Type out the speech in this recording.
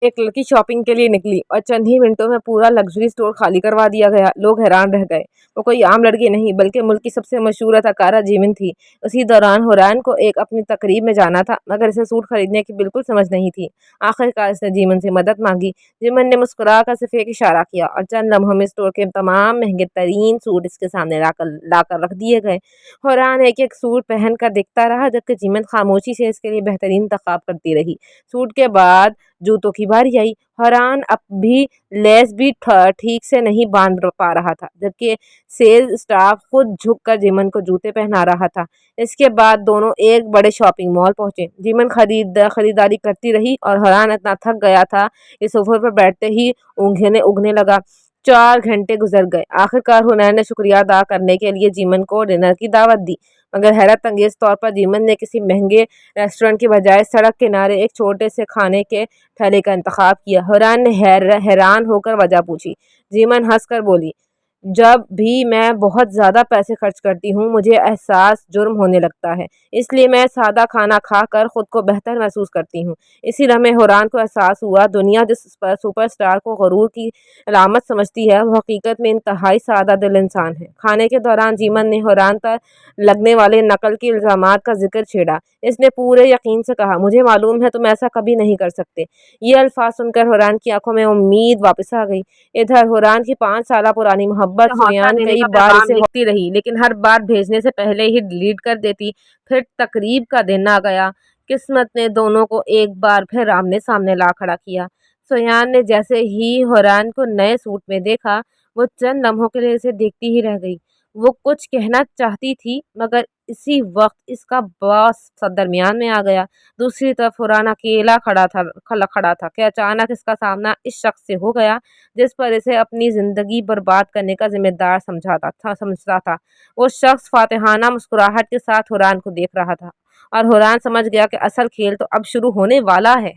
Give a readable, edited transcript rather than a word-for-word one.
एक लड़की शॉपिंग के लिए निकली और चंद ही मिनटों में पूरा लग्जरी स्टोर खाली करवा दिया गया। लोग हैरान रह गए। वो कोई आम लड़की नहीं बल्कि मुल्क की सबसे मशहूर अदाकारा जीमिन थी। उसी दौरान हुरैन को एक अपनी तकरीब में जाना था, मगर इसे सूट खरीदने की बिल्कुल समझ नहीं थी। आखिरकार इसने जीमिन से मदद मांगी। जीमिन ने मुस्कुरा कर सिर्फ एक इशारा किया और चंद लम्हों में स्टोर के तमाम महंगे तरीन सूट इसके सामने लाकर रख दिए गए। हुरैन एक एक सूट पहन कर देखता रहा, जबकि जीमिन खामोशी से इसके लिए बेहतरीन इंतखाब करती रही। सूट के बाद जूतों की बारी आई। हरान अब भी लेस भी ठीक से नहीं बांध पा रहा था, जबकि सेल्स स्टाफ खुद झुककर जीमन को जूते पहना रहा था। इसके बाद दोनों एक बड़े शॉपिंग मॉल पहुंचे। जीमन खरीदारी करती रही और हरान इतना थक गया था कि सोफे पर बैठते ही ऊँघने उगने लगा। 4 घंटे गुजर गए। आखिरकार हुनैन ने शुक्रिया अदा करने के लिए जीमन को डिनर की दावत दी, मगर हैरत अंगेज तौर पर जीमन ने किसी महंगे रेस्टोरेंट की बजाय सड़क किनारे एक छोटे से खाने के ठहरे का इंतखाब किया। हुरैन ने हैरान होकर वजह पूछी। जीमन हंसकर बोली, जब भी मैं बहुत ज़्यादा पैसे खर्च करती हूँ मुझे एहसास जुर्म होने लगता है, इसलिए मैं सादा खाना खाकर खुद को बेहतर महसूस करती हूँ। इसी लम्हे हुरैन को एहसास हुआ दुनिया जिस सुपरस्टार को गरूर की अलामत समझती है, वो हकीकत में इंतहाई सादा दिल इंसान है। खाने के दौरान जीमन ने हुरैन पर लगने वाले नकल के इल्ज़ामात का जिक्र छेड़ा। इसने पूरे यकीन से कहा, मुझे मालूम है तुम ऐसा कभी नहीं कर सकते। ये अल्फाज सुनकर हुरैन की आंखों में उम्मीद वापस आ गई। इधर हुरैन की 5 साल पुरानी मोहब्बत हौसला सुयान देने कई का बार पैगाम इसे लिखती रही, लेकिन हर बार भेजने से पहले ही डिलीट कर देती। फिर तकरीब का दिन आ गया। किस्मत ने दोनों को एक बार फिर आमने सामने ला खड़ा किया। सुयान ने जैसे ही हुरैन को नए सूट में देखा, वो चंद लम्हों के लिए इसे देखती ही रह गई। वो कुछ कहना चाहती थी, मगर इसी वक्त इसका बॉस दरमियान में आ गया। दूसरी तरफ हुरैन अकेला खड़ा था कि अचानक इसका सामना इस शख्स से हो गया जिस पर इसे अपनी ज़िंदगी बर्बाद करने का ज़िम्मेदार समझता था। वो शख्स फातिहाना मुस्कुराहट के साथ हुरैन को देख रहा था और हुरैन समझ गया कि असल खेल तो अब शुरू होने वाला है।